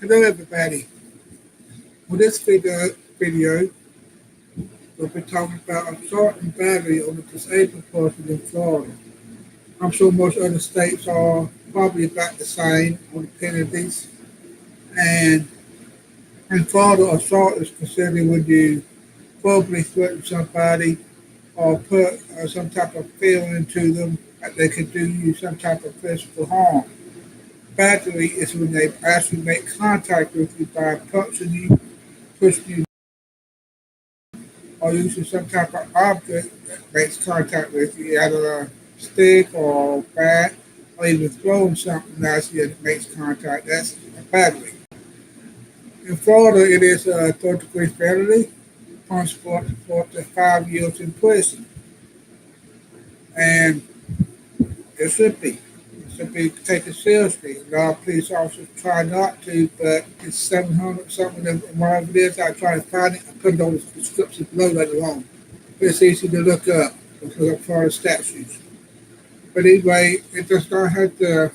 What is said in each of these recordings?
Hello everybody. For this video we'll be talking about assault and battery on the disabled person in Florida. I'm sure most other states are probably about the same on the penalties. And in Florida, assault is considered when you verbally threaten somebody or put some type of fear into them that they could do you some type of physical harm. Battery is when they actually make contact with you by punching you, pushing you, or using some type of object that makes contact with you, either a stick or a bat, or even throwing something else that makes contact. That's a battery. In Florida, it is a third-degree felony, punishable for up to 5 years in prison, and it should be. It should be taken seriously. A lot of police officers try not to, but it's 700 something, whatever it is. I try to find it. I put it on the description below later on. It's easy to look up for the statutes. But anyway, it does not have to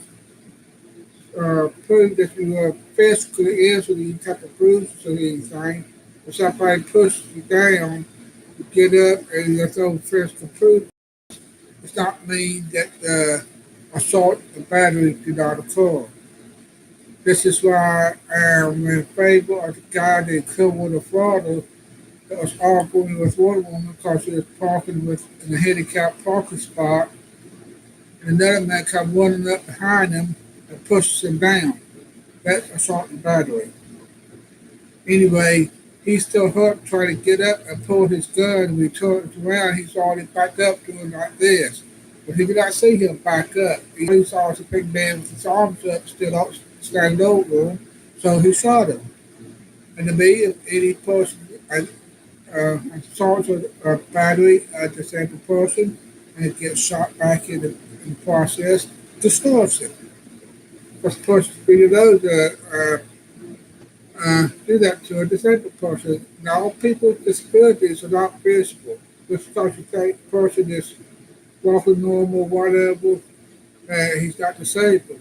prove that you are physically injured, any type of bruises or anything. If somebody pushes you down, you get up and there's no physical proof, does not mean that the assault or battery did not occur. This is why I am in favor of the guy in Clearwater, Florida, that was arguing with one woman because she was parking in a handicapped parking spot, and another man come running up behind him and pushes him down. That's assault and battery. Anyway, he still hurt, trying to get up and pull his gun, and we turned around, he's already back up doing like this. But he did not see him back up. He saw a big man with his arms up, still up, standing over him, so he shot him. And to me, if any person assaults a battery a disabled person and gets shot back in the process, destroys it. Because the person really knows do that to a disabled person. Now, all people with disabilities are not visible. Just because you think the person is walking normal, whatever, he's not disabled.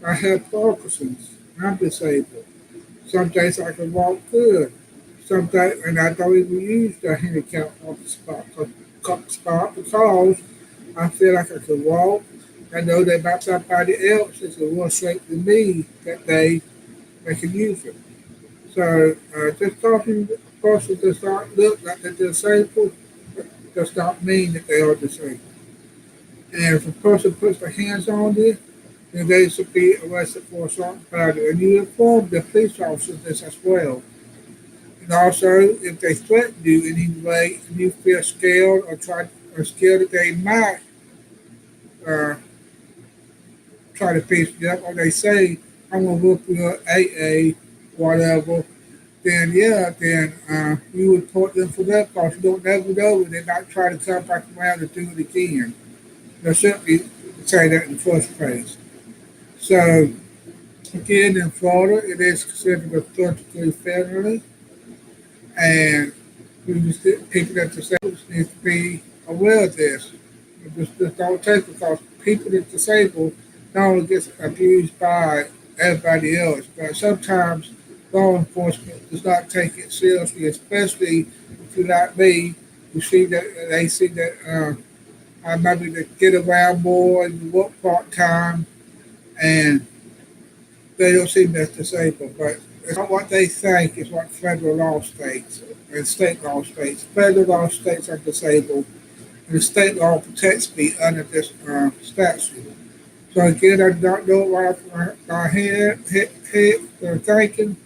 I have Parkinson's. I'm disabled. Some days I can walk good. Some days, and I don't even use the handicap parking spot because I feel like I can walk. I know that about somebody else is in worse shape than me that they can use it. So just talking a person does not look like they're disabled does not mean that they are disabled. And if a person puts their hands on you, then they should be arrested for assault and battery. And you inform the police officers this as well. And also, if they threaten you in any way and you feel scared or scared that they might uh, try to piece you up, or they say, I'm going to whoop you up, AA, whatever, then you would report them for that because you don't never know when they might try to come back around and do it again. They'll simply say that in the first place. So, again, in Florida, it is considered a third-degree felony, and people that are disabled need to be aware of this. Just don't take it because people that are disabled not only get abused by everybody else, but sometimes law enforcement does not take it seriously, especially if you're like me, you see that they see that I maybe to get around more and work part time, and they don't see me as disabled. But it's not what they think; it's what federal law states and state law states. Federal law states I'm disabled, and the state law protects me under this statute. So again, I don't know why I hit thinking,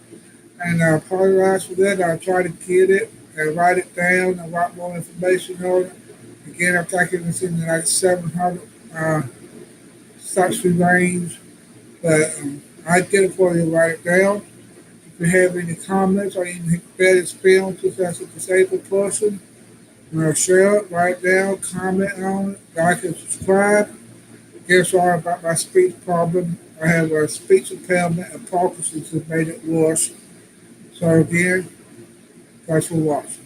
and I apologize for that. I'll try to get it and write it down and write more information on it. Again, I'm thinking it's in like 700 statute range, but I get it for you, write it down. If you have any comments or any bad experiences as a disabled person, share it, write it down, comment on it, like and subscribe. Again, sorry about my speech problem. I have a speech impairment and Parkinson's has made it worse. So again, thanks for watching.